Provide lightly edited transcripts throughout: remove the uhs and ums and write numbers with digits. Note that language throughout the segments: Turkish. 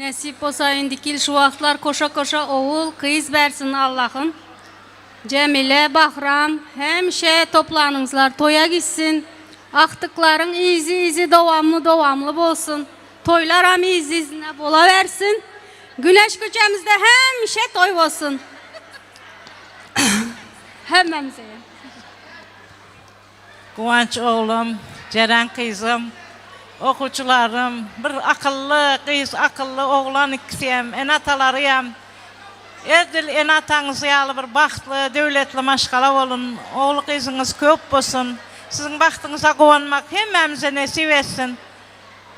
Nesip olsa indikil şu vaxtlar koşa koşa oğul kız versin Allah'ın. Cemile, Bahram, hemşe toplanınızlar, toya gitsin. Aktıkların izi devamlı olsun. Toylar ham izine bola versin. Güneş köçemizde hemşe toy olsun. Hemmemize. Kıvanç oğlum, Ceren kızım, okuçularım, bir akıllı kız, akıllı oğlan ikisiyem, enatalarıyam. Edil enatanız yalı bir baxtlı, devletli maşkala olun, oğlu kızınız köp olsun. Sizin baxtınıza kovanmak hemmemize nesip etsin.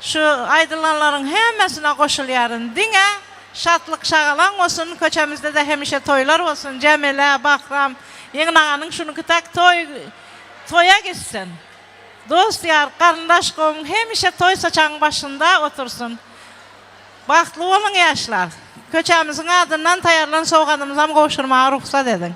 Şu aydınlanların hemmesine koşulayarın. Dine şatlık şağalan olsun, köçemizde de hemişe toylar olsun. Cemile, Bahram, Yengin şunu kıtak toya gitsin. Dost yar, karındaş kom, hemişe toy saçan başında otursun. Baxtlı olun yaşlar. Köçemizin adından tayarlan soğuğanımıza mı koşurmaya ruhsat edin.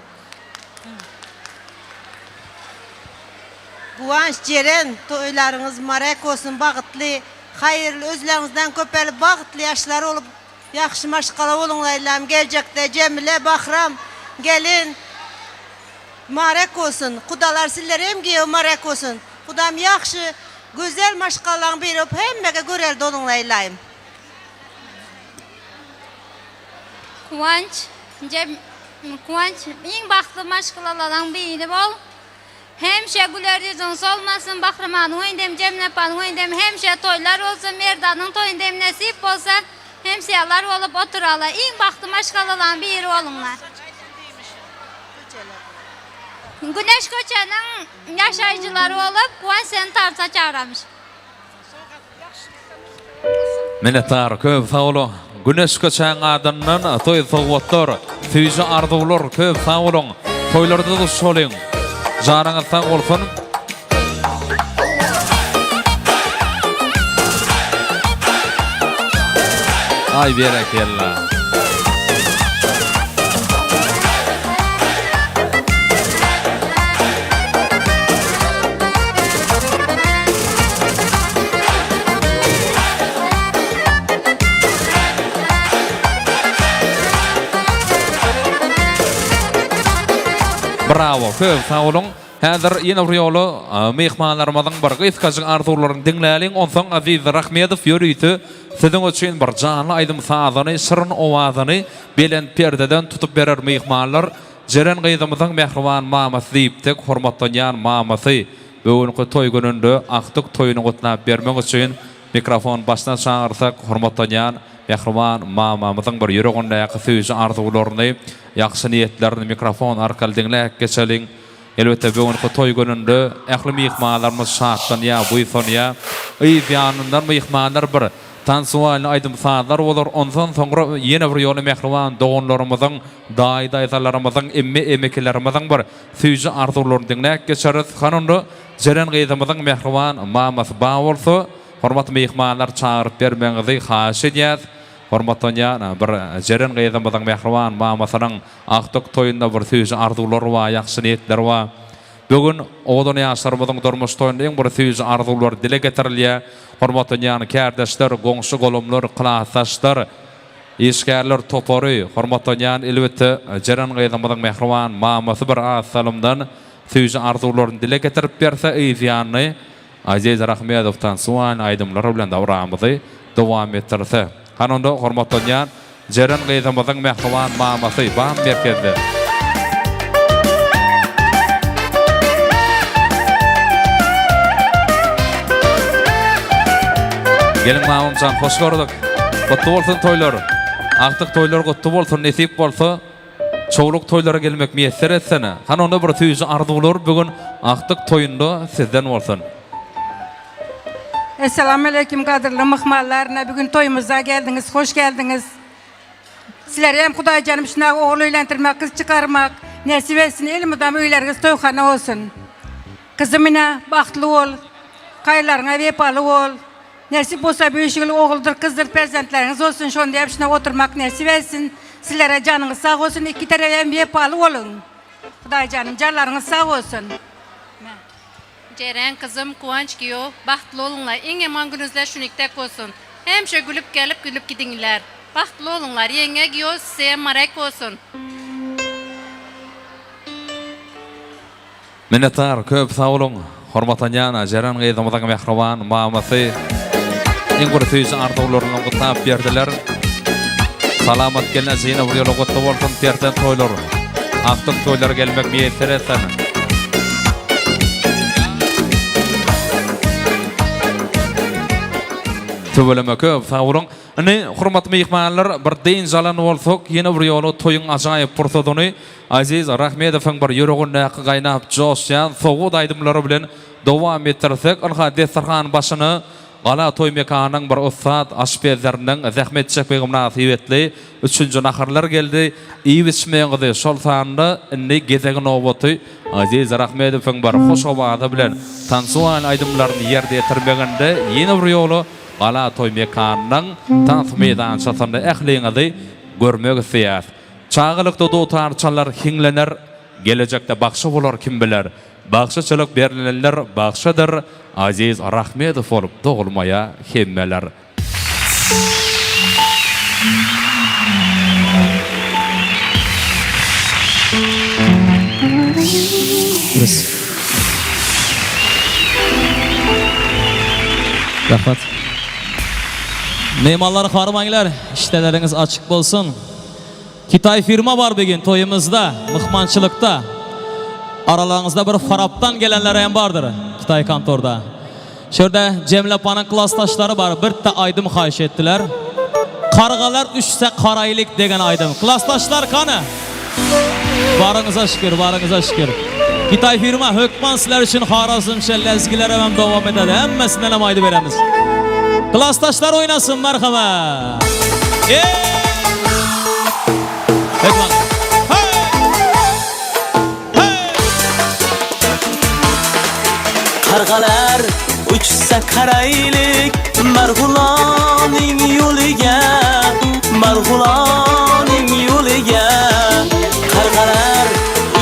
Kıvanç, Ceren, toylarınız marek olsun, bağıtlı, hayırlı, özlerinizden köpeli, bağıtlı yaşlar olup, yaxşı maşkala olun Leyla'm. Gelecekte Cemile, Bahram, gelin, marek olsun. Kudalar sizlere hem giyiyor marek olsun. Kudam yaxşı, güzel maşkalan birip, hemmege görel dolun Leyla'm. Kıvanç, en baxtlı maşkalalardan biri bol. Hemşe güler yüzünüz olmasın, Bahraman'ın oyundayım, Cemlepan'ın oyundayım, hemşe toylar olsun, Merdan'ın toyundayım, nasip olsa, hemşeler olup oturalar. En baxtlı maşkalalardan biri olunlar. Güneş Köçe'nin yaşayıcıları olup, Kıvanç seni tarsa çağırmış. Minnettar köp sağ olun. Güneş Köçe'nin adından toy soğutlar, füze arzular köp sağ olun. Toylarda da solun. Jarаңız sağ olsun. Ay berekella. Bravo, köp sağ olun. Hazır yine bir yolu mehmanlarımızın bir kıskacık arzularını dinleyelim. Ondan Aziz Rahmedov yürüytü. Sizin için bir canlı aydın sağlığını, sırrın ovazını bilen perdeden tutup verir mehmanlar. Ceren kızımızın mehriban maması deyiptik, hormatlanan maması. Bugünkü toy gününde aktık toyunu kutlap vermek için mikrofon başına çağırsak hormatlanan mehriban mamamızın bir yüreğinde yakı sözü arzularını, yaksı niyetlerini mikrofon arkalı dinleyip geçelim. Elbette bugünkü toy gününde ähli mehmanlarımız şahatdan ya buyson ya yanından mehmanlar bir tansualini aydın sağlar olur. Ondan sonra yine bir yolu mehriban doğumlarımızın, daysalarımızın, emmekilerimizin bir sözü arzularını dinleyip geçeriz. Hanımda Ceren kızımızın mehriban maması bağ olsa, hormatlı mehmanlar çağırıp vermenizi haş ediyaz. Hormatlanan bir Ceren kızımızın mehriban mamasının aktık toyunda bir sözü arzuları var, yaxşı niyetler var. Bugün oğlan yaşlarımızın durmuş toyunda en bir sözü arzuları dile getirilýär. Hormatlanan kardeşler, goňşy golumlar, klasaşlar, işgärler topary, hormatlanan elbette Ceren kızımızın mehriban mamasy bir asalymdan sözü arzularını dile getirip berse ýa-ni Aziz Rahmedow'tan sual aydymlar bilen dowramyzy dowam etdirse. Hanonda hormatlanan Ceren kızımızın mehriban mamasy bam merkezde. Gelin mamamcan, hoş gördük. Kutlu bolsun toylar. Aktık toylar kutlu bolsun, nesip bolsa çoğuluk toylara gelmek müyesser etsene. Hanonda bir sözü arzular bugün aktık toyunda sizden bolsun. Esselamu aleyküm kadirli mıhmallarına. Bugün toyumuza geldiniz, hoş geldiniz. Sizler hem Huday canım şuna oğlu evlendirmek, kız çıkarmak, nesip etsin, elimizden öyleriniz toyxana olsun. Kızımına baktlı ol, kaylarına vepalı ol. Nesip olsa büyüşüklü oğuldur, kızdır, prezentleriniz olsun. Şonda hepsine oturmak nesip etsin. Sizlere canınız sağ olsun, iki tarafı vepalı olun. Huday canım, canlarınız sağ olsun. Ceren kızım Kıvanç giyo, bahtlı olunlar. En eman gününüzler şuniktek olsun. Hemşe gülüp gelip gülüp gidinler. Baxtlı olunlar. Yenge giyoz size marek olsun. Minnettar, köp sağ olun. Hormatan yana, Ceren Geyzamızın mehraban, maması. En gürtüyüzün artavlarına kutap berdiler. Salamat gelene zeyne bir yolu kutlu olsun, terten toylar. Aktık toylar gelmek miyetler etsen. Tübeleme köp sağ olun. Hurmatly mehmanlar, bir deyin jalan bolsak, yine bir yolu toyun ajaýyp pursadyny Aziz Rahmedowyň bir ýüreginde gaýnap joşýan soğuk aýdymlary bilen dowam etdirsek, alha destarhan başyny gala toy mekanynyň bir ustad aşpezlerinden zähmet çekmegi münasibetli 3-nji naharlar geldi. Iý biçmeýände şol sanda inni gezegi nowaty Aziz Rahmedowyň bir hoş obada bilen tansuan aýdymlaryny ýerde ýetirmegende ýene bir ýolu gala toy mekanynyň tansmydan çatanda ähliňizi görmek isleýär. Çağılykda dotarçalar hiňlener, gelecekde bakşy bolar kim biler. Bakşyçylyk berilenler bakşydyr. Aziz Rahmedow bolup dogulmaya hemmeler. Rahmat. Mehmanlar harmanlar, işleriniz açık bolsun. Kitay firma var bugün toyumuzda, mıhmançılıkta. Aralarınızda bir Farap'tan gelenler hem vardır Kitay kantorda. Şurada Cemil Apan'ın klastaşları var, bir de aydım xahiş ettiler. Kargalar üçse karaylık degen aydım. Klastaşlar kanı. Varınıza şükür, varınıza şükür. Kitay firma hökman sizler için harazımşa lezgiler hemen devam eder. Hemmesinden hem aydı veremiz. Klastaşlar oynasın merhaba. Hökman. Kargalar uçsa karaylık Margulaning yo'liga Margulaning yo'liga Kargalar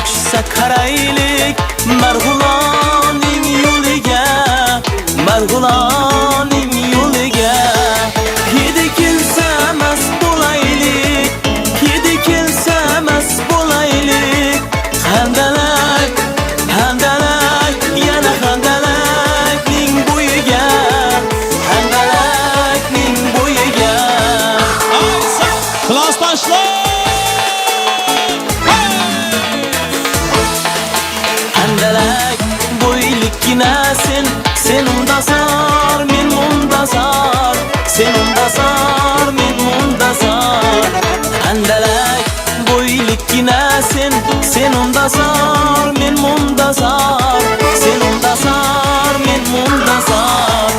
uçsa karaylık Margulaning yo'liga Margulaning yo'liga Yedi kelsa mast bo'laylik Yedi kelsa mast bo'laylik Handalak handalak yana handalakning bo'yiga handalakning bo'yiga Klastaşlar. handalak bo'ylikgina sen unda sar men munda sar sen unda sar men munda sar handalak bo'ylikgina sen unda sar men munda sar sen unda sar men munda sar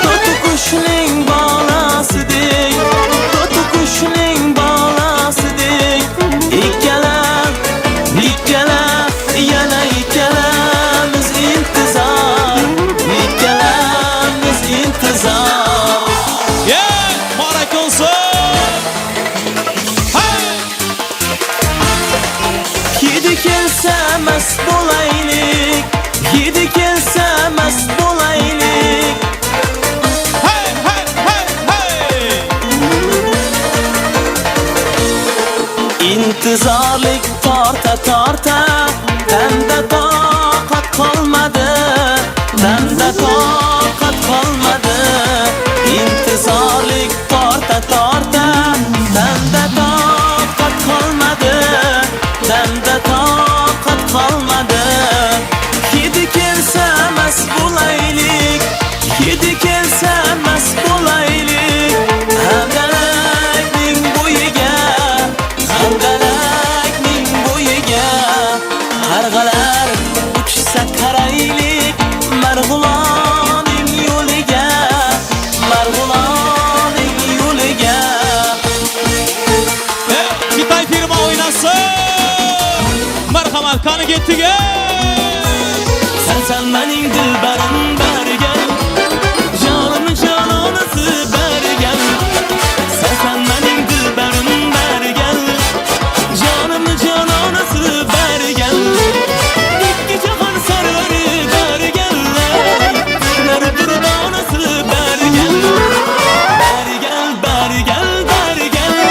to'ti qushning bolasidek to'ti qushning bolasidek ikkala yana ikkalamiz intizor ikkalamiz intizor Mubarak olsun. Yedi kelsa mast bo'laylik Yedi kelsa mast bo'laylik Hey hey hey hey. intizorlik torta torta tanda toqat qolmadi tanda toqat qolmadi intizorlik torta torta tanda toqat qolmadi tanda toqat qolmadi yedi kelsa mast bo'laylik yedi kelsa mast bo'laylik handalakning bo'yiga handalakning bo'yiga qarg'alar uchsa qaraylik Marg'uloning yo'liga Marg'uloning yo'liga Kitay firma oynasın. Marhamat kanı getdik. Sen mening dilbarim bergen Canım cananası bergen Sen mening dilbarim bergen Canım cananası bergen İki cahan sararı bergenler Nerdir danası bergen Bergen bergen bergen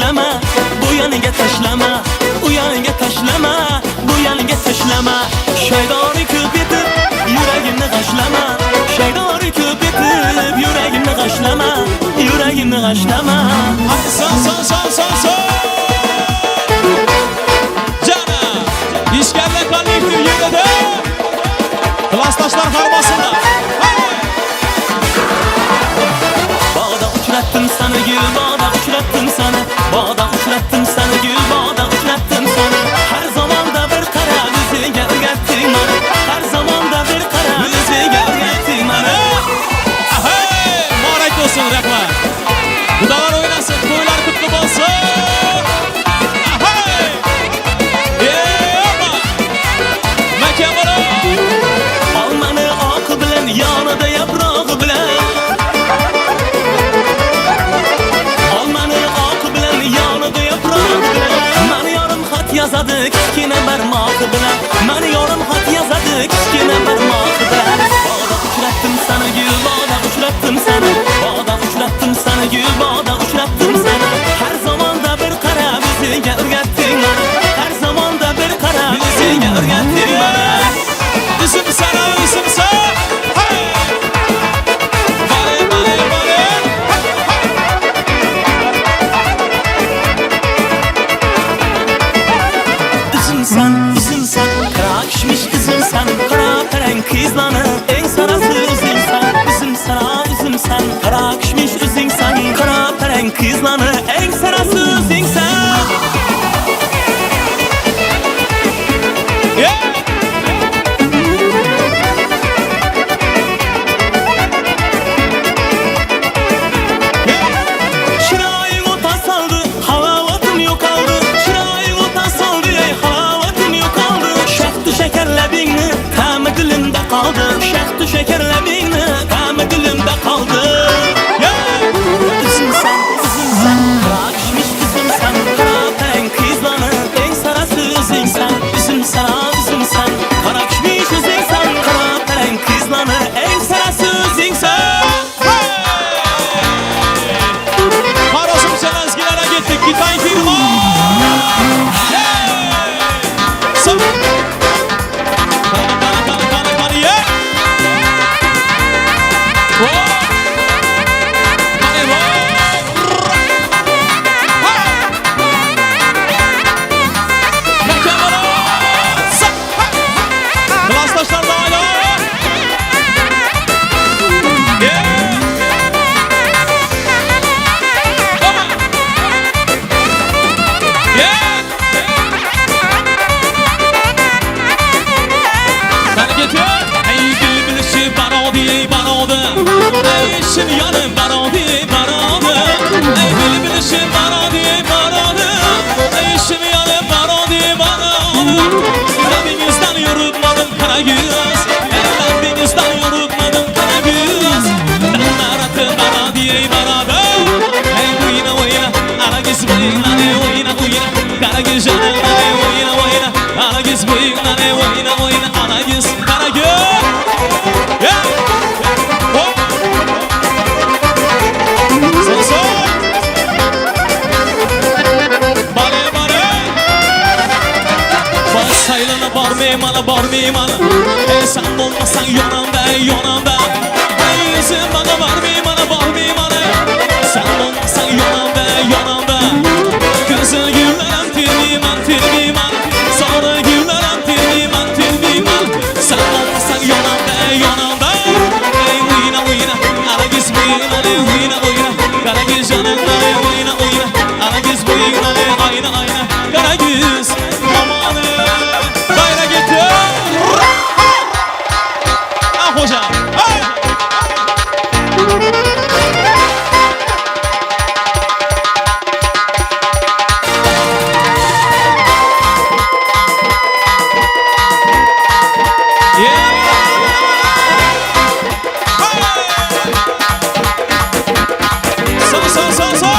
taşlama, bu yanıga taşlama, u yanıga taşlama, bu yanıga taşlama. Shaydori ko'p etib, yuragimni g'ashlama. Shaydori ko'p etib, yuragimni g'ashlama, yuragimni g'ashlama. Son. Cana, işkembe kollektiv yerinde. Klastaşlar harmasında. Bağda uçrattım sana gül, bağda uçrattım sana. Bağda uçrattım sana gül, bağda uçrattım sana. Her zaman da bir kara yüzüge öğrettin bana. Her zaman da bir kara yüzüge öğrettin bana. Hey, mübarek olsun rekla. Budalar oynasın, toylar kutlu olsun. Hey, yema. Mekemara. Almanı akı bilen, yanıda yaprağı bilen. Almanı akı bilen, yanıda yaprağı bilen. Mani yarım hat yazadı, kichkina barmoq bilan. Mani yarım hat yazadı, kichkina barmoq bilan. Bağda uçrattım sana gül, bağda uçrattım sana. Bağda uçrattım sana gül, bağda uçrattım sana. Her zaman da bir kara biziga o'rgatding bana. Her zaman da bir kara biziga o'rgatding bana. Isim sana. Hey. Bale. Üzümsen, kara kişmiş üzümsen. Kara peren kızlanı, en sarası üzümsen. Üzümsen, kara kişmiş üzümsen. Kara peren kızlanı, en sarası üzümsen. Yeah. Şirayın ota saldı, halavatım yok aldı. Şirayın ota saldı, halavatım yok aldı. Şehtü şekerlebini, tamı dilimde kaldı. Şehtü şekerlebini, tamı dilimde kaldı. Üzümsen, kara kişmiş üzümsen. Kara peren kızlanı, en sarası üzümsen. Üzümsen, kara kişmiş üzümsen. Kara peren kızlanı, en sarası üzümsen. Marosum sen ezgilere gittik. Gitay firma. Hey. Son. Kani, yeah. Whoa. Kani, whoa. Hey. Mekemara. Sa. Klastaşlar dağıyla. Yeah. Şimdi yanım baradı. Ey bilmişim baradı. Ey şimdi yanım baradı. Rabbimizden yorulmadım kara göz. Rabbimizden yorulmadım kara göz. Danlaratı baradı. Ey oyna. Ara giz oyna. Kara göz canım. Oyna. Ara giz oyna. Ara giz kara göz. Yeah. Barmayım ana. Sen olmasan yonamda. Yüzüm bana barmayım ana. Sen olmasan yonamda. Gözün güllerim tilmiyim ana. Sonra güllerim tilmiyim ana. Sen olmasan yonamda. Ey oyna. Ara giz oyna. Kara giz canım. Oyna. Ara giz oyna. Kara giz. Amanı. Bayra getir. Ah hocam. Hey. Son.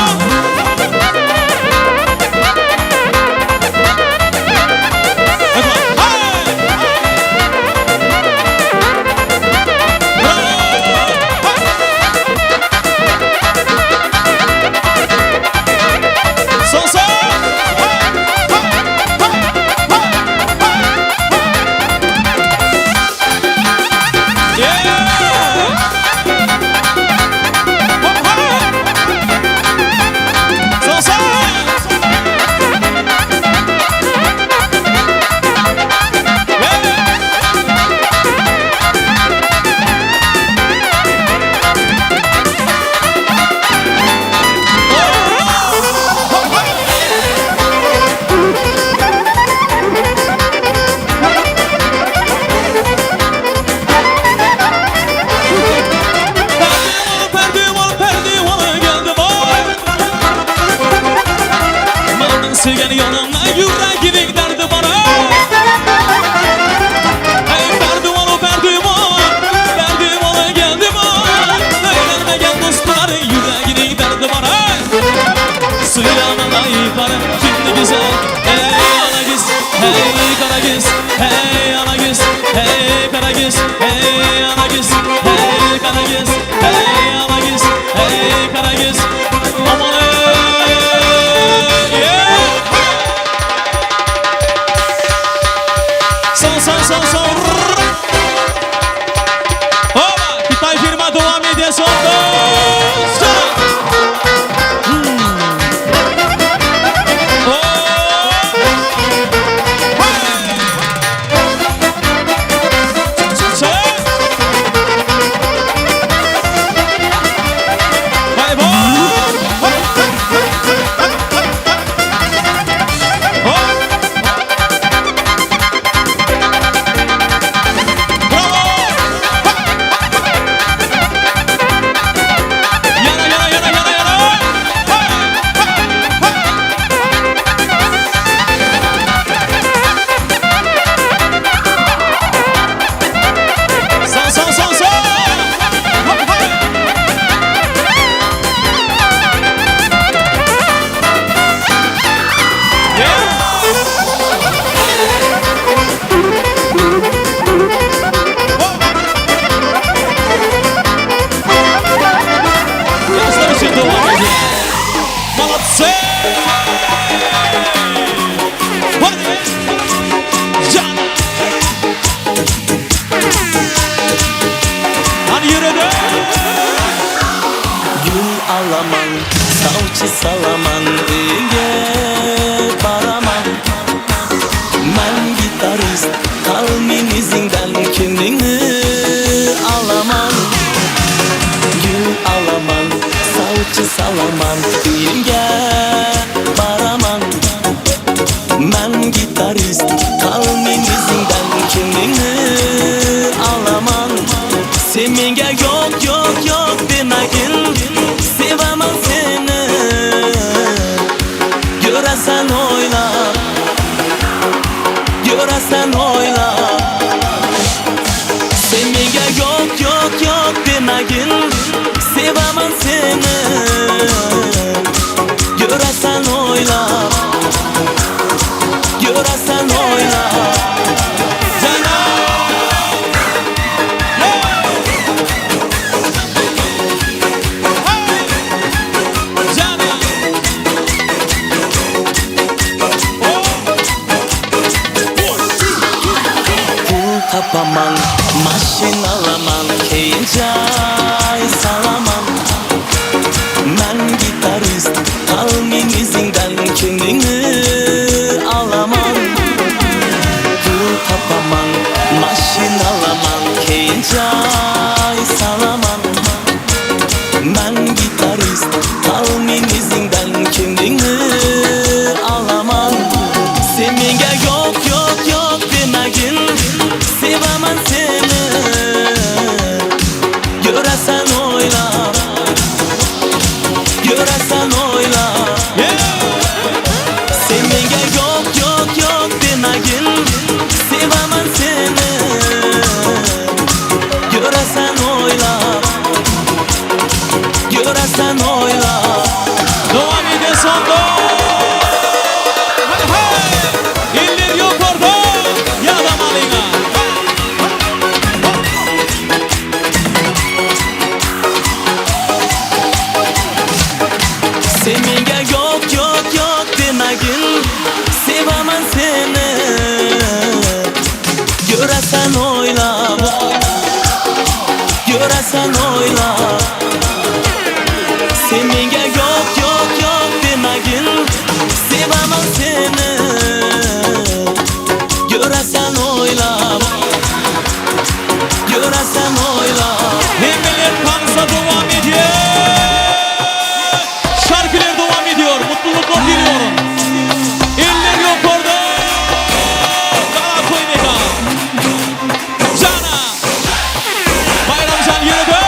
Karagöz, hey Karagöz, hey Karagöz, hey Karagöz, hey Karagöz. Aman yeah. Son. Oba, Kitay firma devam ediyor sonda. Alaman, savcı salaman, ege baraman. Men gitarist, kalmin izinden kendini alaman. Gül alaman, savcı salaman, ege baraman. Men gitarist, kalmin izinden kendini alaman. Semenge yok demegin. Sevamam seni, göresen oyla. Semenge yok demegin. Sevamam seni, göresen oyla. Tapaman, maşin alaman, keycay salaman. Men gitarist, kalmin izinden kendini alaman. Pul tapaman, maşin alaman, keycay salaman. Men gitarist, kalmin izinden kendini alaman. Semenge yok demegin. Sevamam seni, göresen oyla. Semenge yok demegin. Sevamam seni, göresen oyla. Devam ediyor sonda. İller yok orada. Yadam alıyla. Semenge yok demegin. Sevamam seni, göresen oyla. Semenge yok demegin. Sevamam seni, göresen oyla. Hemmeler kansa devam ediyor. Şarkılar devam ediyor. Mutluluklar diliyorum. İller yok orada. Kara koymeka. Cana. Bayramcan yürüdü.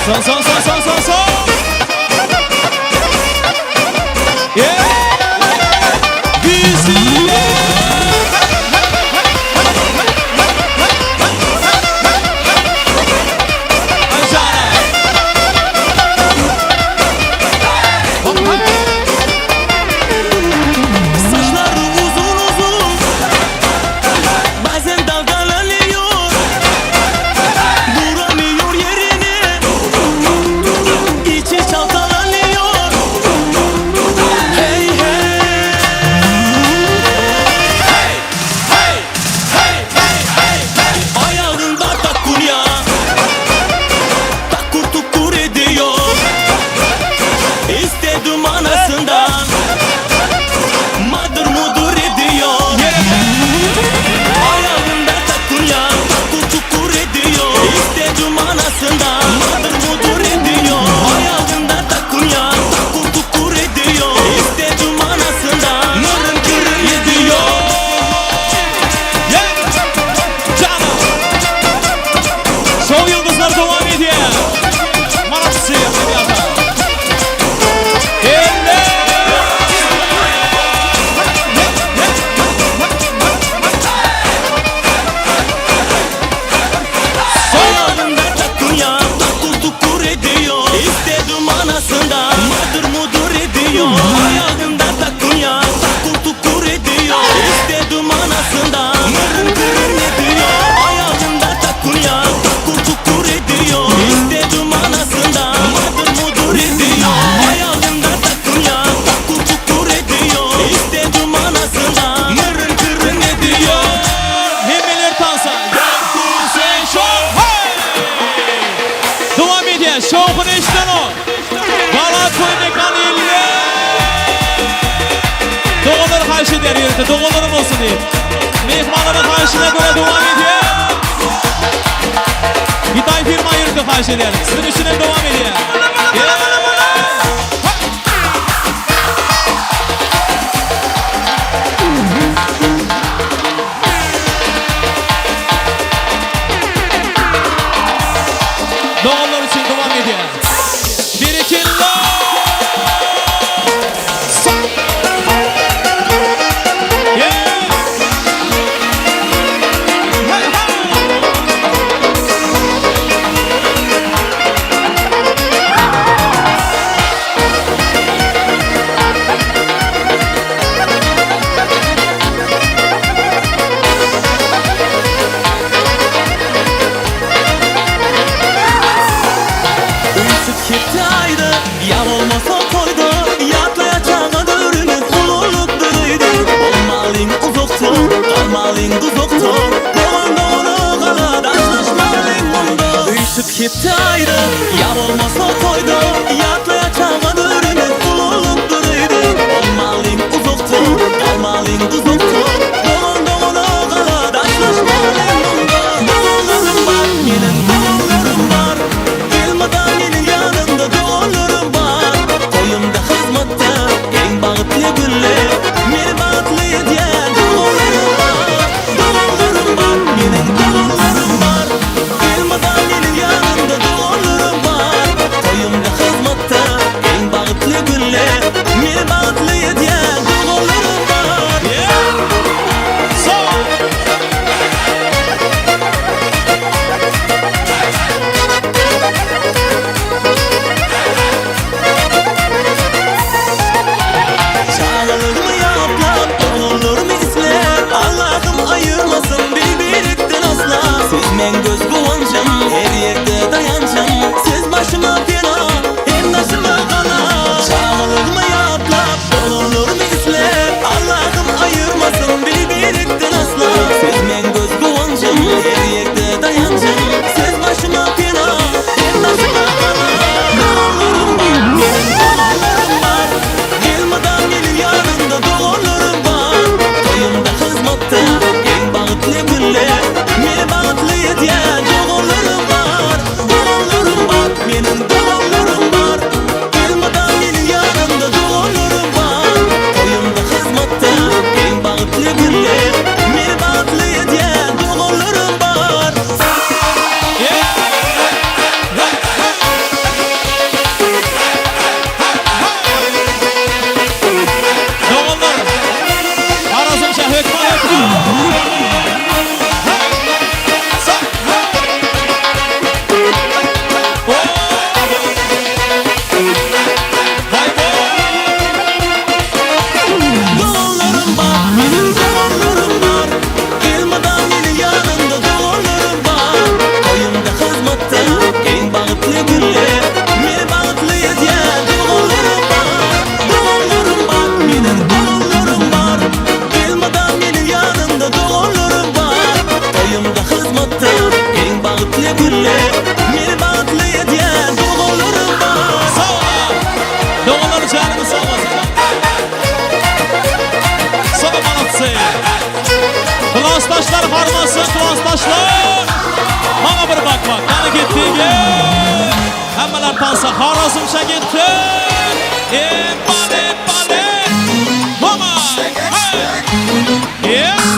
Son. Yeah. Bizi. Saçları uzun bazen dalgalanıyor, duramıyor yerine, içi çalkalanıyor. Hey hey ayağında takunya, takur tukur ediyor. İstedim anasından, madır mudur ediyor. Ayağında takunya, takur tukur ediyor. İstedim anasından, madır mudur ediyor. Ayağında takunya, takur tukur ediyor. İstedim anasından, mırın kırın ediyor. Şov yıldızlar devam ediyor. Maratçı yapıyor. Ayağında takunya, takur tukur ediyor. İstedim anasından, madır mudur ediyor. Ayağında takunya, takur tukur ediyor. İstedim anasından, mırın kırın ediyor. Ayağında takunya, takur tukur ediyor. İstedim anasından, madır mudur ediyor. Ayağında takunya, takur tukur ediyor. İstedim anasından, mırın kırın ediyor. Hemmeler tansa. Sen şov. Devam ediyor. Şovun eşten o. Bala koyde kanille. Doğulur karşı der yürütü. Doğulurum olsun diye. Mehmanların karşına göre devam ediyor. Hitay firma yürütü karşı der. Sizin üstüne devam ediyor. Doğulur için devam ediyor. Bir iki la. Kitaydı, yar olmasa koydu, yatlayacağına dörünün kululuklarıydı. Olmalın uzaktur, kalmalın uzaktur, doğan doğru kala daşlaşmalın bunda. Üstüt kitaydı, yar olmasa koydu, yatlayacağına dörünün kululuklarıydı. Olmalın uzaktur, kalmalın uzaktur, doğan doğru kala daşlaşmalın bunda. Doğulurum var, benim doğulurum var, ilmadan yeni yanımda doğulurum var. Koyumda hizmette en bağıtlı günler, beni bağıtlı ediyen doğulurum var. Doğulurum var, benim doğulurum var, ilmadan yeni yanımda doğulurum var. Koyumda hizmette en bağıtlı günler, beni bağıtlı ediyen doğulurum var. gülle Mirbatlı hediye doğulurum var Sağ ol. Doğuları canını sağ olasın. Sana manatsı. Klastaşlar harmasın, klastaşlar. Bana bir bak bak. Yani gittiği Hemmeler tansa harazımşa gitti. Bane. Mama. Hey. Yes.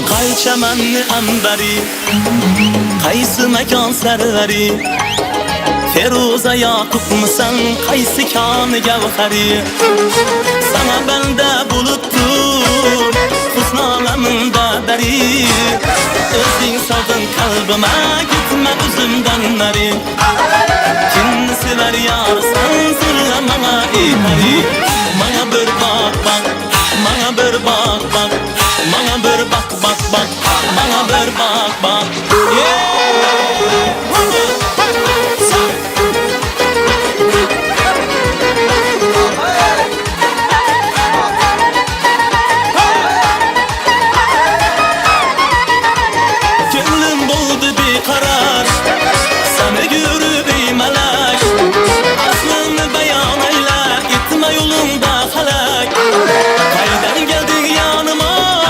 Kay çemenli amberi Kaysı mekan serveri Feruza Yakup musan Kaysı kanı gevheri Sana bende buluttum Husn aleminde beri Özün saldın kalbime Gitme üzümden neri Kim sever yar sen Sırla bana iperi Bana bir bak bak Bana bir bak bak Bana bir bak Bana bir bak Gönlüm buldu bir karar Seni görüp eymelaş Aslını beyan eyle Gitme yolunda halak Kaydan geldin yanıma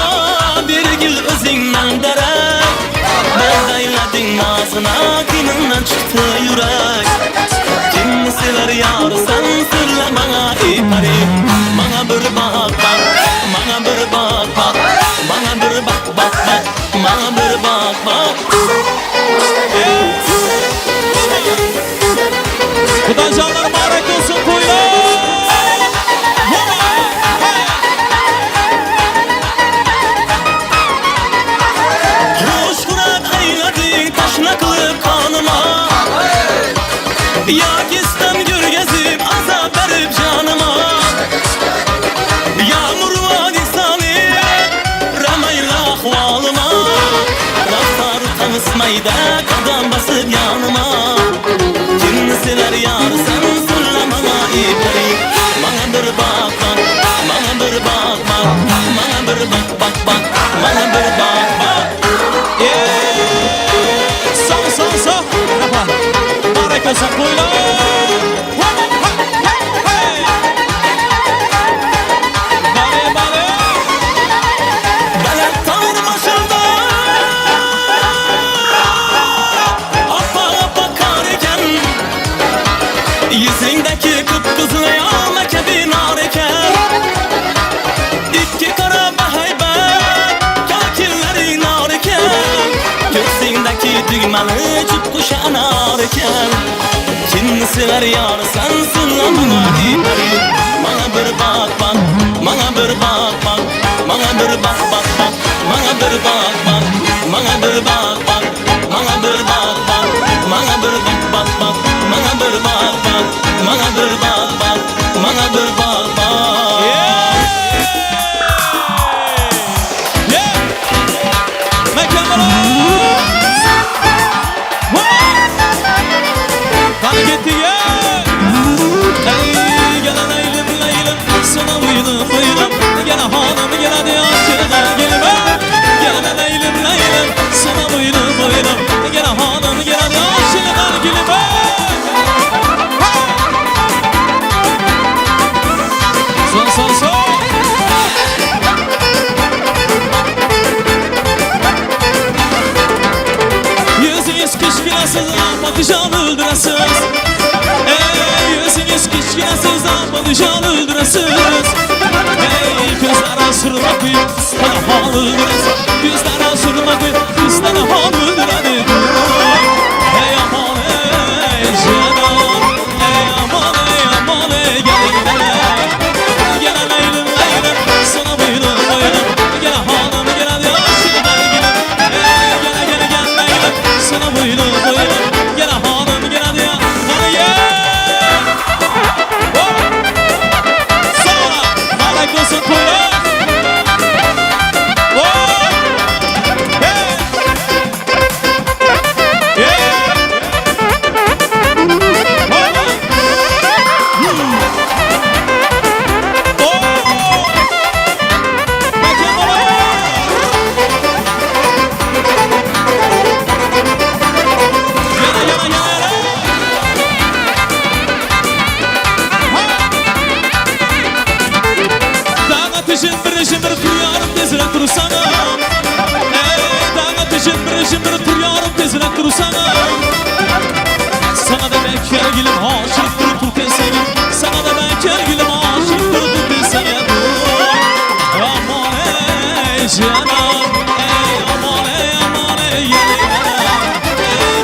Bir gül özünden derek Ben eyledin ağzına Kiminle çıktı yürek Kim sever yar sen Sırla bana iperi Bana bir bak bak Bana bir bak bak Bana bir bak Bana bir bak Kudan canlar mübarek olsun kuylar. Hoş kurak eyledin taşına kılıp kanıma Yak istem gürgezip azap verip canıma Yağmur vadi sani Ramayla ahvalıma Raftar tanısmayda kadam basıp yanıma Kim sever yar sen sırla bana iperi Bana bir bak bak Bana bir bak bak Bana bir bak Bana bir bak Sağ. Rafa. Mübarek olsun kuylar. Bale. Belek tanrım aşağıda Appa kar iken Yüzündeki kıpkızıl yağma kebi nar iken İki kara beheybet Kakilleri nar iken Göğsündeki düğmeli çüp kuşa anar iken Kim sever yar sensin lan bana iperi Bana bir bak bak Bana bir bak bak Bana bir bak Bana bir bak Bana bir bak Bana bir bak Bana bir bak Bana bir bak Bana bir bak Bana bir bak Bana gitti ya. Gelen eylim sana buyurun Gene hanım gene de aşkına gelme Gelen eylim sana buyurun Gene hanım gene de aşkına gelme Son Yüzünüz kışkınasız patlıcan öldürəsiz Yüzünüz kışkınasız patlıcan öldürəsiz Gözlərə sürmə qoyub üstənə hal öldürəsiz Gözlərə sürmə qoyub üstənə hal öldürədir Ey aman ey canan Ey aman ey Gələn eylim sana buyurun Gələ hanım gələ de aşkına gelin Gələ sana buyurun Gələ hanım gələ de bana gel Sonra Marek olsun kuylar bir tur yarım tezine dursana. Sana da ben kergilim aşıktır tut desene. Sana da ben kergilim aşıktır tut desene. Aman ey canım, ey aman ey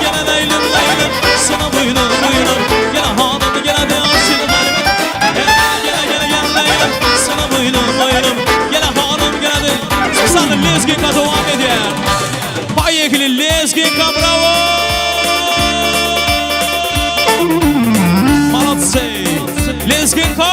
gene leylim leylim sana boynum gene hanım gene de aşığım halim. Gene leylim sana boynum gene hanım gene de. Sana lezginka devam eder. Поехали, лезгинка, браво! Молодцы! Лезгинка!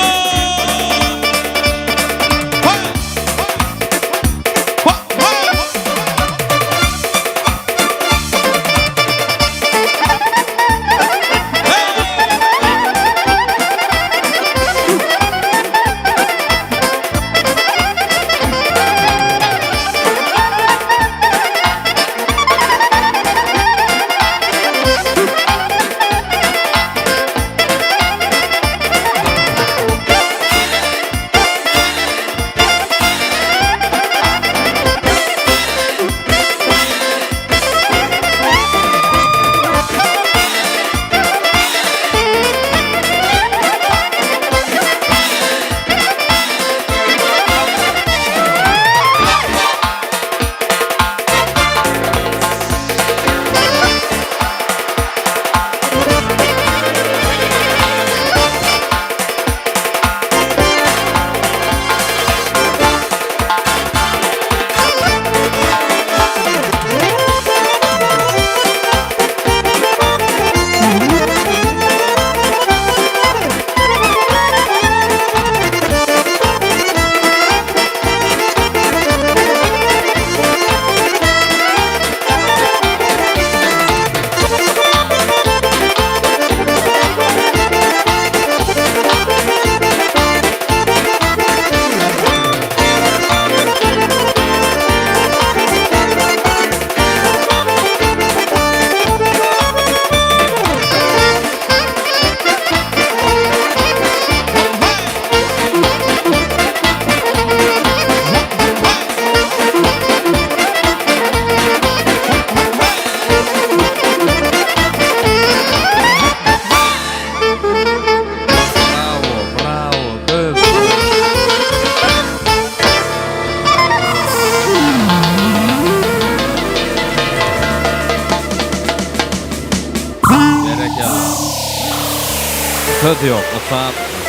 Söz yok.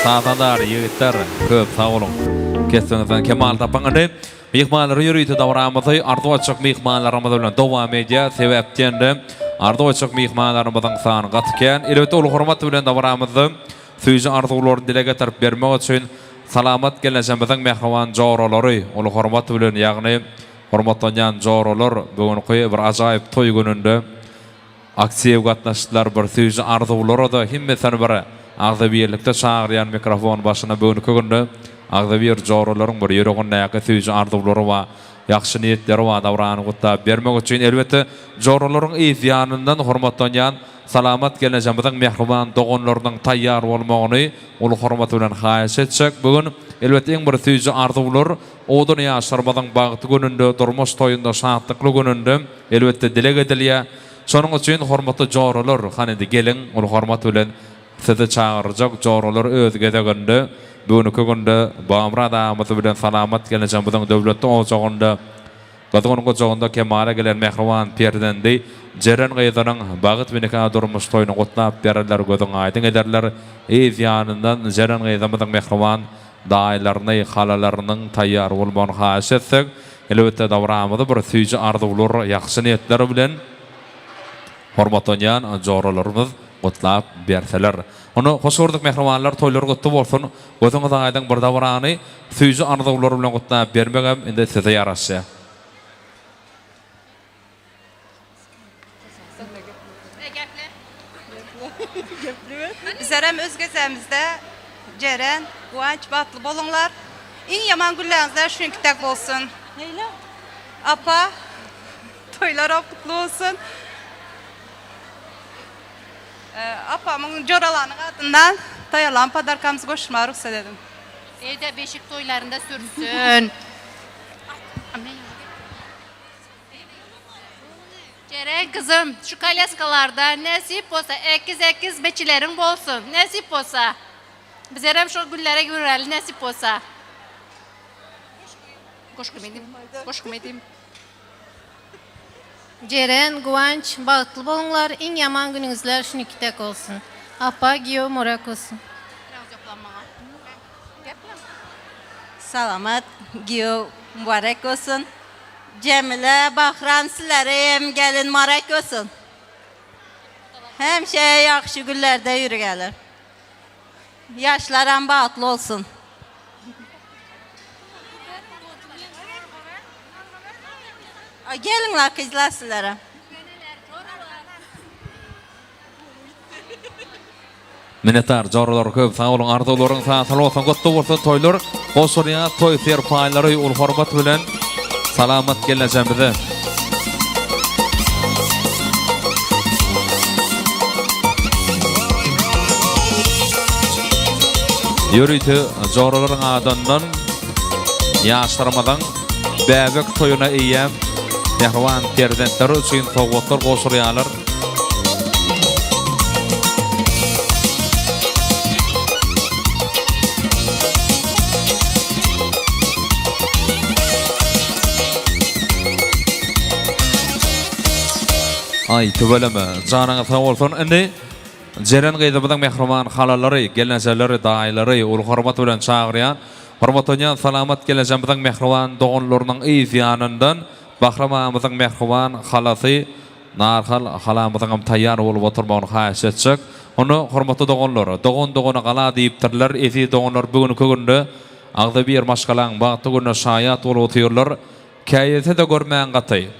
Saatadar yigitler köp sağ olun. Kesinlikle Kemal Tapan'ın mihmanları yürüytü davranımızı ardı açık mihmanlarımız bilen devam edeceğiz. Sebepten de ardı açık mihmanlarımızın sanı katıken elbette ulu hurmat bilen davranımızı suyucu arzularını dile getirip vermek için salamat geleceğimizin mehriban joroları ulu hurmat bilen yani hurmatlanan jorolar bugün bir acayip toy gününde aksiye katnaştılar bir suyucu arzuları da himmeten bir ağzı birlikte çağıryan mikrofon başına bugün kugunda ağzı bir joroların bir yüreğinde yakı suyucu arzuları var. Yaxşı niyetleri var davranı kutlap vermek için elbette joroların izyanından hurmatlanan salamat geleceğimizin mehriban doğanlarının tayyar olmağını ulu hurmat bilen hayiş etsek bugün elbette en bir suyucu arzular o dünya yaşarmadan bağıtı gününde durmuş toyunda şahatlıklı gününde elbette dile edilye. Sonun için hurmatlı jorolar hani gelin ulu hurmat bilen sizi çağıracak jorolar öz gezeginde bugünkü günde Bamra Dağımızı bilen salamat geleceğimizin devlette olacağında Gazgonun kocağında Kemal'e gelen mehriban perdendi Ceren Gıydanın bağıt binika durmuş toyunu kutlap derler gözün aydın ederler izyanından Ceren Gıydanımızın mehriban dağlarını halalarının tayyar olmanı haş etsek elbette davramızı bir suyucu arzular yaxşı niyetleri bilen hormatlanan jorolarımız kutlap berseler. Onu hoş gördük mehribanlar toylar kutlu bolsun. Gözüňiz aýdyň bir davrany suyucu arzular bilen kutlap bermegem indi size yaraşy. Bizlerem öz gezemizde Ceren, Guanç, Batlı bolunlar. En yaman günlerinizler şu tek bolsun. Neyle? Apa, toylar kutlu olsun. Apamın joralarının adından tayalan padarkamızı koşmaya ruhsat edim. Evde beşik toylarında sürsün. Ceren kızım şu kalyaskalarda nasip olsa ekiz beçilerin bolsun. Nasip olsa. Bize hem şu güllere görelim nasip olsa. Koş kımedim. Ceren, Guvanç, bağıtlı bolunlar, en yaman gününüzler şunikitek olsun. Apa, Giyo, Morak olsun. Salamat, Giyo, mübarek olsun. Cemile, Bahram, sizlere hem gelin mübarek olsun. Hem şey yakşı güllerde yürü gelir. Yaşlaran bağıtlı olsun. Gelin la kızlar sizlere. Minnettar jarlar köp sağ olun arzularың sağ olsun gotto bolsun toylar goşurya toy serpaylary ul hormat bilen salamat geleceğim bize. Yürüytü jarlaryň adandan yaşlarmadan bäbek toyuna iýem Mehriban prezidentler üçin sowgatlar goşurýarlar. Ay tübeleme janaňa sag bolsun. Indi Ceren gyzymyň mehriban halalary, gelenjeleri, daýlary ul hormat bilen çagyrýan, hormatlanan salamat gelenjemizň mehriban doganlarynyň ýanyndan Bahramamyzyň mehriban halasy narhal halamyzyň taýýar bolup oturmagyny haýyş etjek. Onu hormatly doganlary, dogana gala diýipdirler. Esi doganlar bugünkü günde agda bir maşgalaň bagty günde şaýat bolup oturýarlar. Käýete de görmäň gaty.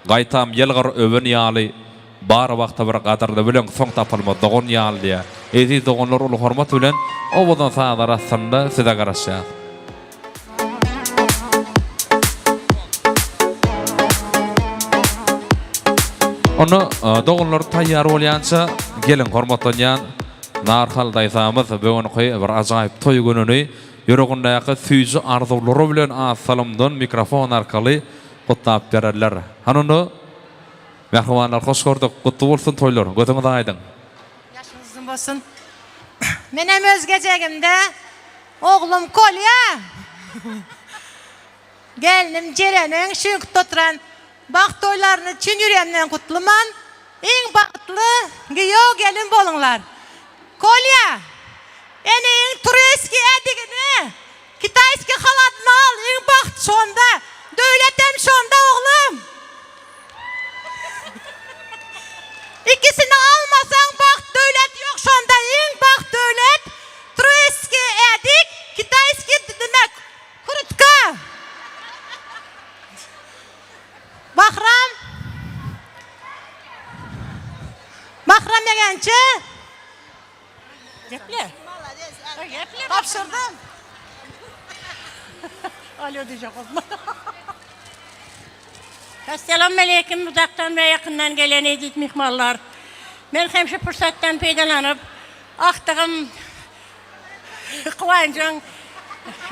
Gaýtam ýelgar öwen ýaly bar wagta bir gadarda bilen soň tapylma dogan ýaly diýe. Esi doganlar ulu hormat bilen obadan saňlar arasynda size garaşýar. Onu doganlar taýýar bolýança gelin hormatlanýan narhal daýsamyz bugün bir ajaýyp toý gününi ýöregindäki süýji arzulary bilen asalamdan mikrofon arkaly gutlap bererler. Hanonu mehribanlar hoş gördük. Gutlu bolsun toýlar. Götüňiz aýdyň. Yaşınızın bolsun. Menem özgecegimde oğlum Kolya. Gelinim Ceren'in şünküt oturan bak toylarını çün yüreğimden kutluman. En bakıtlı giyo gelin bolunlar. Kolya. Eneğin tureski edigini Kitayski haladını al. En bakıt sonda. Dövletem sonda oğlum. İkisini almasan bak devlet yok sonda. En bak devlet tureski edik Kitayski demek kurutka. Bahram. Bahram yegençe. Geple. Kapsırdım. Alo diyecek olma. Assalamu aleykum uzaktan ve yakından gelen edit mihmallar. Ben hem şu fırsattan faydalanıp aktığım kıvancın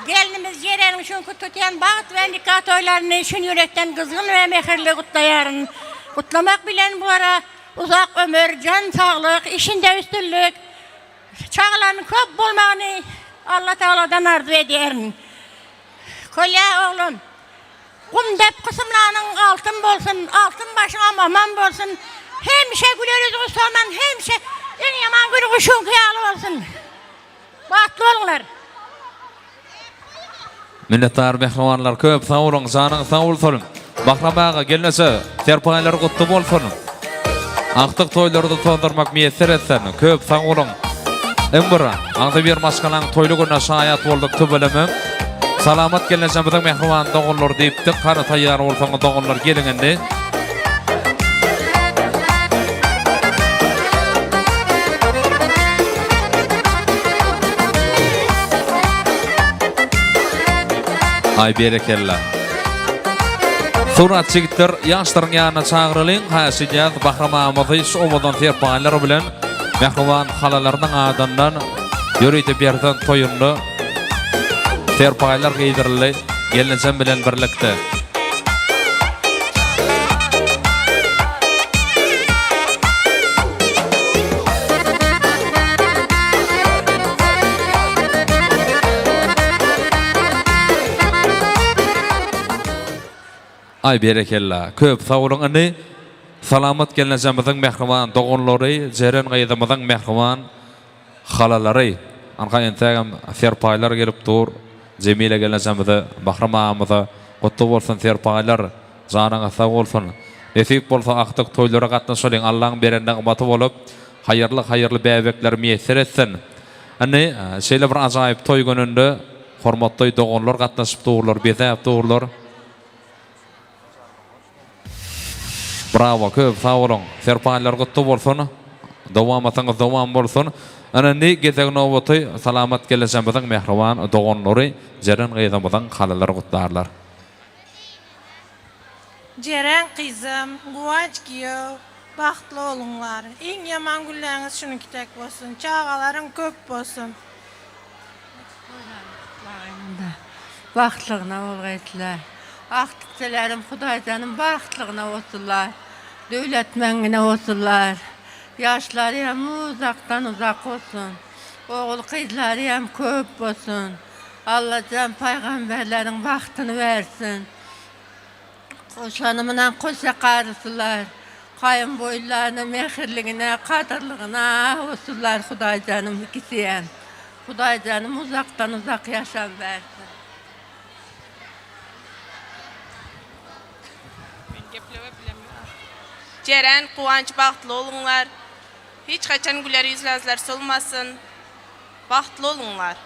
gelinimiz Ceren'in şunku tutuyan bağıt ve nikah toylarını şun yürekten kızgın ve mehirli kutlayarın. Kutlamak bilen bu ara uzak ömür, can sağlık, işinde üstünlük, çağların köp bulmağını Allah Teala'dan arzu ederim. Kolya oğlum, kum dep kısımlarının altın bolsun, altın başına mamam bolsun, hemşe güleriz usulman, hemşe en yaman günü kuşun kıyalı olsun. Bahtlı olunlar. Minnettar mehribanlar köp sağ olun, janyňyz sağ bolsun. Bahramaga gelnese serpaýlar gutly bolsun. Aktyk toýlary tondurmak meýesser etsen köp sağ olun. Embira, agda bir maşgalaň toýly günä şaýat boldyk tübelemem. Salamat gelnejem biziň mehriban doganlar diýipdik. Hara taýýar bolsaňyz doganlar gelin endi. Ay berekella. Surat çigitler ýaşlaryň ýanyna çagyrylyň. Haýsy Bahramamyzy şu obadan serpaýlar bilen mehriban halalarynyň adandan ýörüýde berden toýundy. Serpaýlar giydirildi, gelinjem bilen birlikde. Ay berekella. Köp sağ olun anne. Salamat geleneceğimizin mehriman doğunları, Ceren gaydamızın mehriman halaları. Anka entagam serpaylar gelip dur. Cemile geleneceğimizi, bahramamızı, kutlu olsun serpaylar. Canına sağ olsun. Nesip bolsa aktık toylara katnaşalın. Allah'ın berenden umatı olup, hayırlı bebekler müyesser etsin. Anne, şeyle bir acayip toy gününde, hormatlı doğunlar katnaşıp doğurlar, bezep doğurlar. Bravo, köp sağ olun. Serpaylar kutlu bolsun. Dowamasyňyz dowam bolsun. Ana ne gezek nowaty salamat geleceğimizin mehriban doğunları, Ceren gaýdamyzyň halalary gutlarlar. Ceren kızım, guvaç giyo, bahtlı olunlar. En yaman gülleriniz şunu kitek olsun, çağaların köp olsun. Baxtlığına olğaytlar. Aqtıqçılarım Xudaycanın baxtlığına olsunlar. Dövletmenine olsunlar. Yaşları hem uzaktan uzak olsun. Oğul kızları hem köp olsun. Allah can peygamberlerin vaxtını versin. Koşanımla koşa qarısılar. Kayın boylarına, mehirliğine, kadırlığına olsunlar Xudaycanım ikisiyen. Xudaycanım uzaktan uzak yaşam versin. Ceren, Kuvanç, bahtlı olunlar. Hiç kaçan güler yüzlerinizler solmasın. Bahtlı olunlar.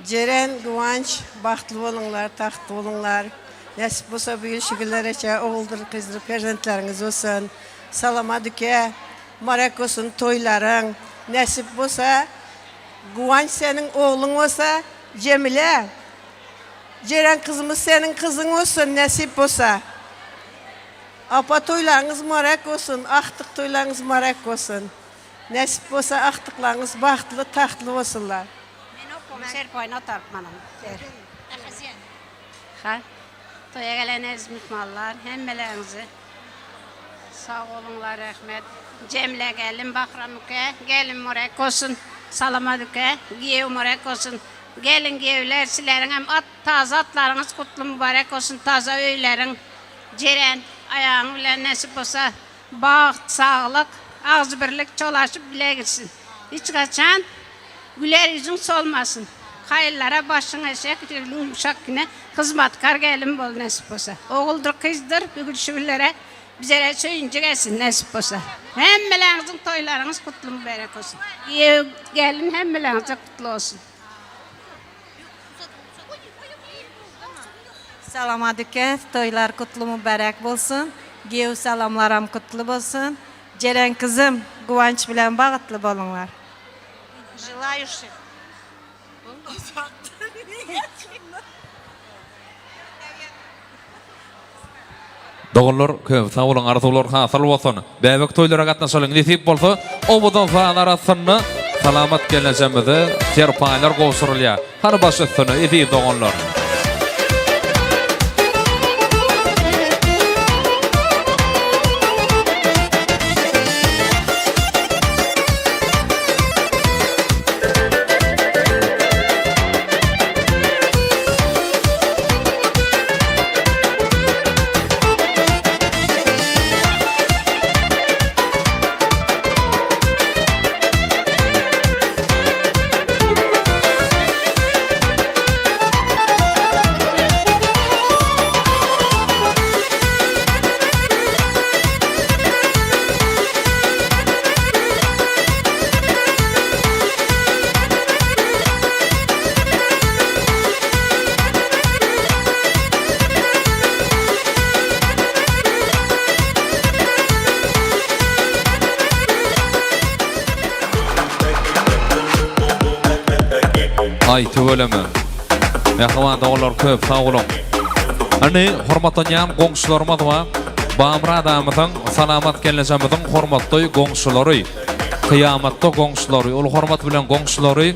Ceren, Guvanç, bahtlı olunlar, tahtlı olunlar. Nasip olsa büyük şükürler eçe, oğuldur, kızdır, perzentleriniz olsun. Salama düke, marek olsun toyların. Nasip olsa, Guvanç senin oğlun olsa, Cemile. Ceren kızımız senin kızın olsun, nasip olsa. Apa toylarınız marek olsun, aktık toylarınız marek olsun. Nasip olsa aktıklarınız bahtlı, tahtlı olsunlar. Serpayna tartmanam. Ha? Toya geleniz mutmallar, hemmelerinizi. Sağ olunlar, rahmet. Cemile gelin, Bahramüke, gelin mürek olsun. Salamadüke, giyev mürek olsun. Gelin giyevler, silerin hem taze atlarınız kutlu mübarek olsun. Taze öylerin, Ceren, ayağın bile nasip olsa, baht, sağlık, ağzı birlik çolaşıp bile gitsin. Hiç kaçan, güler yüzün solmasın. Hayırlara başın eşek, yumuşak yine hizmetkar gelin bol nasip olsa. Oğuldur, kızdır, bugün şüvillere bize söyünce gelsin nasip olsa. Hemmelerinizin toylarınız kutlu mübarek olsun. Gelin hemmelerinize kutlu olsun. Salamadüke, toylar kutlu mübarek bolsun. Giyev salamlaram kutlu bolsun. Ceren kızım, Guvanç bilen bağıtlı bolunlar. Желающих. Doğullar köp sağ olun, arzular hasıl bolsun. Bebek toylara gatnaşalyň nesip bolsa, obudan falar arasynda salamat geleceğimizi serpaylar gowşurulýar. Hany başlasyny edi doğullar. Ay töweleme. Mehriban doğullar köp sağ olun. Ani hormatlanýan goňşularymyz we Bamra adamyň salamat geleceğimizin hormatly goňşulary. Kıyamatda goňşulary, ol hormat bilen goňşulary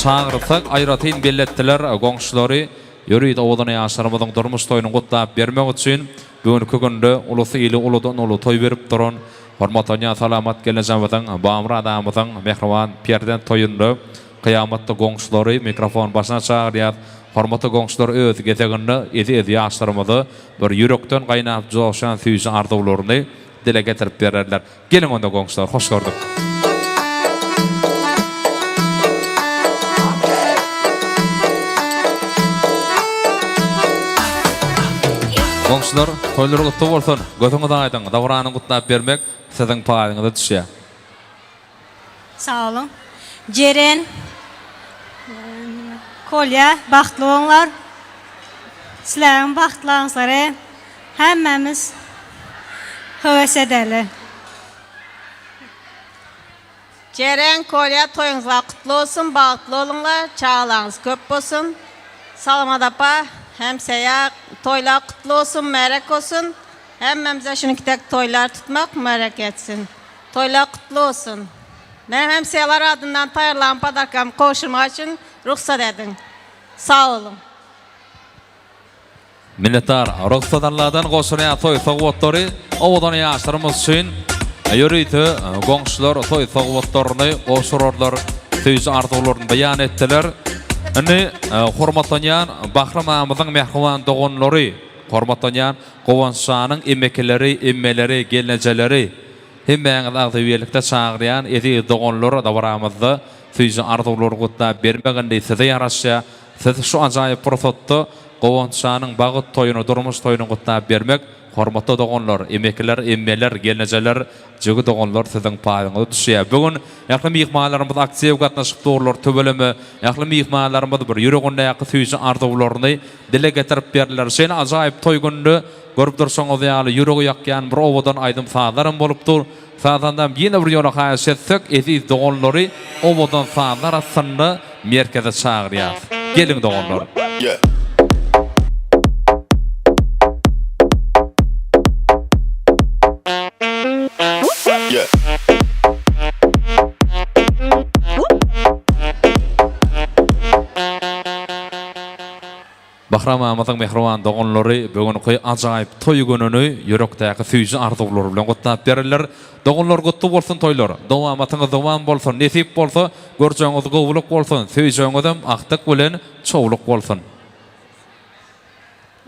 çağırsak aýratyn belletdiler goňşulary. Ýöri owadan ýaşarymyzyň durmuş toýuny gutlap bermek üçin bugünkü günde ulusy ýyly uludan ulu toý berip duran hormatlanýan salamat geleceğimizin Bamra adamyň mehriban perden toýunda Kıyamatda goňşulary mikrofon başına çağırýar. Hormatly goňşular öz gezeginde edi ýaşlarymyzy bir ýürekden gaýnap joşan süýjü arzuwlaryny dile getirip bererler. Gelin onda goňşular, hoş gördük. Goňşular, toýlary gutly bolsun. Götüňizi aýdyň, dawranyny gutlap bermek siziň paýyňyza düşýär. Sağ olun. Ceren, Kolya, baxtlı olunlar. Sizlərin baxtlarınızları həmməmiz həvəs edəli. Ceren Kolya toyuňyzga kutlu olsun, bagtly olunlar, çağlaryňyz köp bolsun. Salamat apa, hemseya toylar kutlu olsun, mərek olsun. Hemmemize şunukitek toylar tutmak mərek etsin. Toylar kutlu olsun. Benim hemseyalar adından tayarlan padarkam koşurmak için ruhsat edin. Sağ olun. Minnettar, ruhsatarlardan goşurýan toy sowgatary owadan ýaşlarymyz üçin ýörüýti goňşular toy sowgatlaryny goşurarlar, süýjü arzuwlaryny beýan etdiler. Indi hormatlanýan Bahramamyzyň mehriban dogonlary, hormatlanýan gowanşanyň emekleri, emmeleri, gelnejeleri hemmeňiz agdybelikde çagyrýan edi dogonlar dawramyzda süýjü arzuwlary gutlap bermeginde size ýaraşýa, siz şu ajaýyp fursatda gowanşanyň bagyt toýuny, durmuş toýuny gutlap bermek, hormatly dogonlar, emekler, emmeler, gelnejeler, jügi dogonlar siziň paýyňyza düşýär. Bugün ýakly mehmanlarymyz aksiýaga gatnaşyp durlar, töbeleme, ýakly mehmanlarymyz bir ýüreginde ýaky süýjü arzuwlaryny dile getirip berdiler. Şeýle ajaýyp toý günde görüp dursaňyz ýaly ýüregi ýakýan bir owadan aýdym sadarym bolupdyr. Sadandan ýene bir ýola haýat etsek, edi dogonlary owadan sadar arasynda merkeze çagyrýar. Gelin dogonlar. Bahramamyzyň mehriban dogonlary bugünkü ajaýyp toý gününi ýürekdäki süýjü arzuwlary bilen gutlap bererler. Dogonlar gutly bolsun toýlar. Dowamatyňyz dowam bolsun, nesip bolsa, görjeňiz gowluk bolsun, süýjeňizem aktyk bilen çowluk bolsun.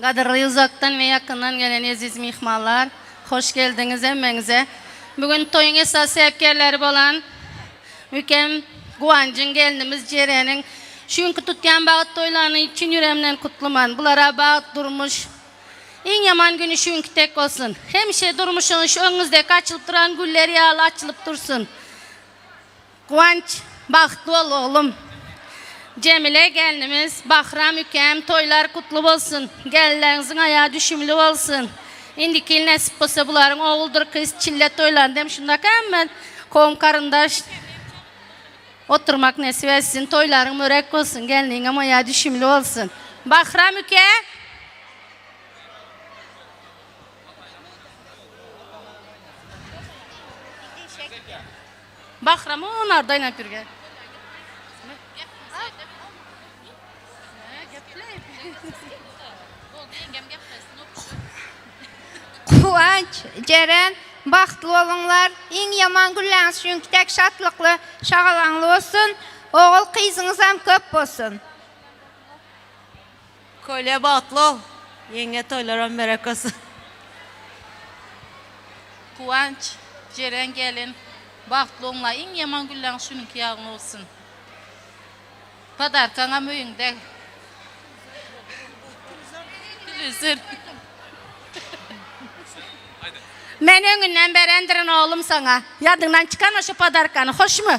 Gaderly uzaktan ve yakından gelen aziz mihmanlar, hoş geldiniz emmeňize. Bugün toyun esas sebepkerleri bolan Mükem Guancın gelinimiz Ceren'in şunkü tutgan bağıt toylarını için yüreğimden kutluman. Bulara bağıt durmuş. En yaman günü şunkü tek olsun. Hemşe durmuşun şu önünüzdeki açılıp duran gülleri yağlı açılıp dursun. Guanç bağıtlı ol oğlum. Cemile gelinimiz Bahram Mükem toylar kutlu olsun. Gelinlerinizin ayağı düşümlü olsun. İndiki nasip olsa buların oğuldur kız çillet toylan dem şundak hemen kom karındaş oturmak nasip etsin, toyların mörek olsun, gelinin ama ya düşümlü olsun. Bahram Müke. Bahram'ı onardayna pürge. Kuvanç, Ceren, baxtlı olunlar, en yaman gülləniz çünkü tek şatlıqlı, şağalanlı olsun, oğul kıyızınız hem köp olsun. Kolya baxtlı ol. Yenge toylara mərək olsun. Kuvanç, Ceren gelin, baxtlı olunlar, en yaman gülləniz şununki yağın olsun. Padarkana möyünde. Gülüzür. Men öňünden berendirin oğlum sana. Yadından çıkan o şu padarkanı. Hoş mu?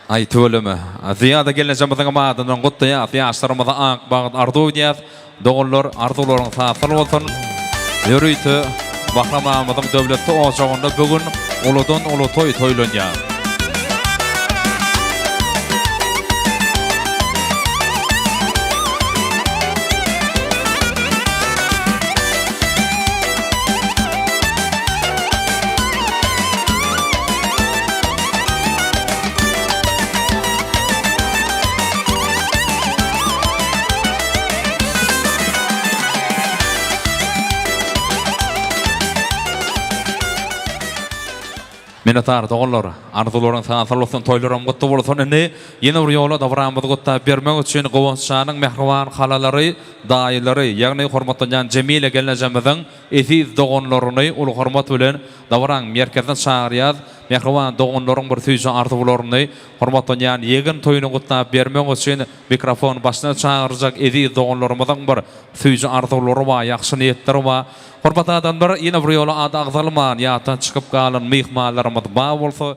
Ay tööleme. Ziyada gelenjamyzyň madynyň gutlaýa, ýaşlarymyza ank bagd arzuwýar. Dogonlar arzuwlaryň safal bolsun. Ýörüýti Bahramamyzyň döwletli ojagynda bugün uludan ulu toy toýlanýar. Men Minnetar doğullar, arzuların sağlıklı toylarım kutlu olsun. Indi yine bir yola davranmadı kutlu bermek için Qowunçanyň mehriban halaları, daýylary, ýagny hormatlanan Cemile gelenjemizin eziz doğunlaryny ulu hormat bilen davran merkezden çağırýar. Mehriban doğunlaryň bir süýje arzuwlaryny hormatlanan ýegin toýuny kutlu bermek için mikrofon başyna çağırjak eziz doğunlarymyzyň bir süýje arzuwlary we ýaxşy niýetleri we hormat adam bir yine bir yola ada agzalman ýatan çykyp galan mehmanlarymyz ba bolsa